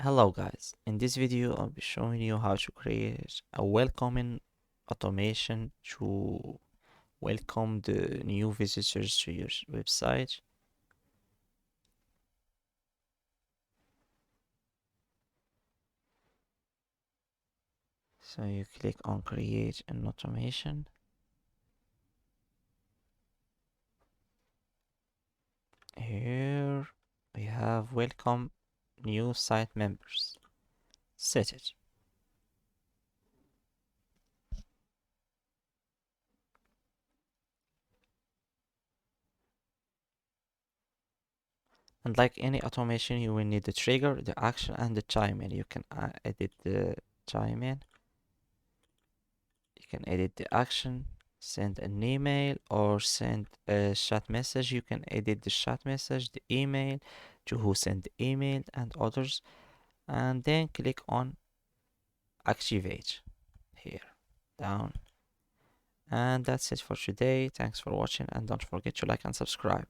Hello guys, in this video I'll be showing you how to create a welcoming automation to welcome the new visitors to your website. So you click on create an automation. Here we have welcome new site members. Set it. And like any automation, you will need the trigger, the action, and the timing. You can edit the timing. You can edit the action, send an email, or send a chat message. You can edit the chat message, the email, to who sent the email, and others. And then click on activate here, down. And that's it for today. Thanks for watching, and don't forget to like and subscribe.